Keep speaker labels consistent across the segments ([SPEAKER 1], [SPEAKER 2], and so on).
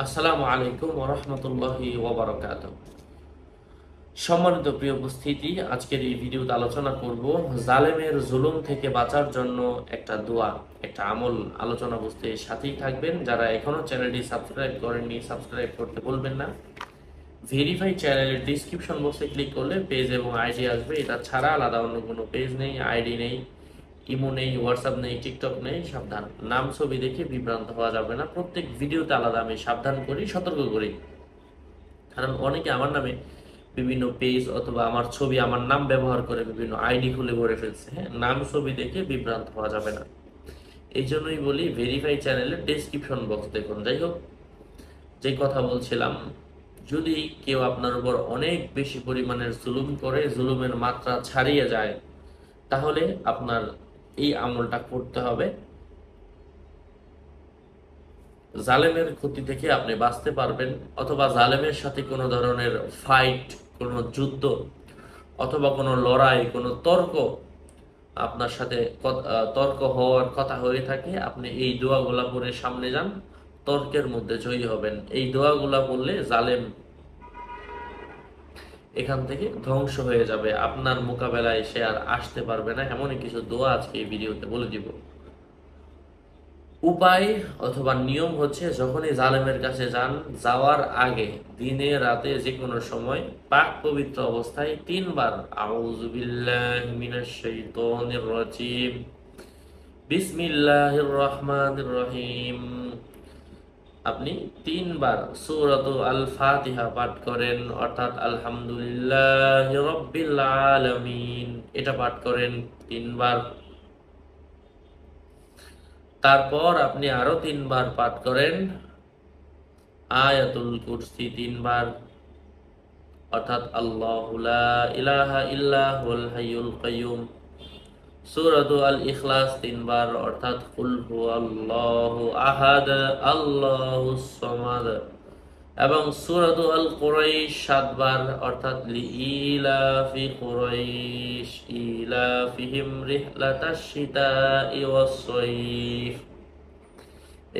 [SPEAKER 1] আসসালামু আলাইকুম ওয়া রাহমাতুল্লাহি ওয়া বারাকাতুহু। সম্মানিত প্রিয় উপস্থিতি, আজকের এই ভিডিওতে আলোচনা করব জালেমের জুলুম থেকে বাঁচার জন্য একটা দোয়া, একটা আমল আলোচনা বুঝতে সাথেই থাকবেন। যারা এখনো চ্যানেলটি সাবস্ক্রাইব করেননি, সাবস্ক্রাইব করতে ভুলবেন না। ভেরিফাই চ্যানেলের ডিসক্রিপশন বক্সে ক্লিক করলে পেজ এবং আইডি আসবে। এটা ছাড়া আলাদা অন্য কোনো পেজ নেই, আইডি নেই, ইমো নেই, হোয়াটসঅ্যাপ নেই, টিকটক নেই। সাবধান, নাম ছবি দেখে বিভ্রান্ত হওয়া যাবে না। প্রত্যেক ভিডিওতে আলাদা আমি সাবধান করি, সতর্ক করি। কারণ অনেকে আমার নামে বিভিন্ন পেজ অথবা আমার ছবি, আমার নাম ব্যবহার করে বিভিন্ন আইডি খুলে ভরে ফেলছে। হ্যাঁ, নাম ছবি দেখে বিভ্রান্ত হওয়া যাবে না। এই জন্যই বলি ভেরিফাই চ্যানেলের ডেসক্রিপশন বক্স দেখুন। যাই হোক, যে কথা বলছিলাম, যদি কেউ আপনার উপর অনেক বেশি পরিমাণের জুলুম করে, জুলুমের মাত্রা ছাড়িয়ে যায়, তাহলে আপনার এই আমলটা করতে হবে। জালেমের ক্ষতি থেকে আপনি বাঁচতে পারবেন, অথবা জালেমের সাথে কোনো ধরনের ফাইট, কোনো যুদ্ধ অথবা কোনো লড়াই, কোনো তর্ক আপনার সাথে তর্ক হওয়ার কথা হয়ে থাকে, আপনি এই দোয়াগুলা পড়ে সামনে যান, তর্কের মধ্যে জয়ী হবেন। এই দোয়াগুলা বললে জালেম এখান থেকে ধ্বংস হয়ে যাবে, আপনার মোকাবেলায় সে আর আসতে পারবে না। এমনই কিছু দোয়া আজকে এই ভিডিওতে বলে দিব। উপায় অথবা নিয়ম হচ্ছে, যখনই জালেমের কাছে যান, যাওয়ার আগে দিনে রাতে যে কোনো সময় পাক পবিত্র অবস্থায় তিনবার আউযু বিল্লাহি মিনাশ শাইতানির রাজিম, বিসমিল্লাহির রহমানির রহিম, আপনি তিনবার সূরাতু আল ফাতিহা পাঠ করেন, অর্থাৎ আলহামদুলিল্লাহি রাব্বিল আলামিন, এটা পাঠ করেন তিনবার। তারপর আপনি আরো তিনবার পাঠ করেন আয়াতুল কুরসি তিনবার, অর্থাৎ আল্লাহু লা ইলাহা ইল্লা হুয়াল হাইয়ুল কাইয়ুম। সূরাতু আল ইখলাস তিনবার, অর্থাৎ কুল হুয়াল্লাহু আহাদ আল্লাহুস সামাদ। এবং সূরাতু আল কুরাইশ সাতবার, অর্থাৎ লিইলাফি কুরাইশ ইলাফিহিম রিহলাতাশ শিতাই ওয়াস সাইফ।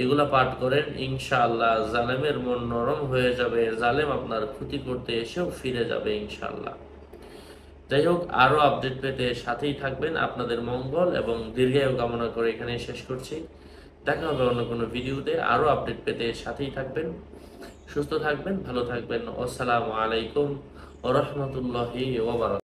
[SPEAKER 1] এগুলা পাঠ করেন, ইনশাআল্লাহ জালেমের মন নরম হয়ে যাবে, জালেম আপনার ক্ষতি করতে এসেও ফিরে যাবে ইনশাআল্লাহ। যাই হোক, আরো আপডেট পেতে সাথেই থাকবেন। আপনাদের মঙ্গল এবং দীর্ঘায়ু কামনা করে এখানে শেষ করছি। দেখা হবে অন্য কোনো ভিডিওতে। আরো আপডেট পেতে সাথেই থাকবেন। সুস্থ থাকবেন, ভালো থাকবেন। আসসালামু আলাইকুম ওয়া রাহমাতুল্লাহি ওয়া বারাকাতুহু।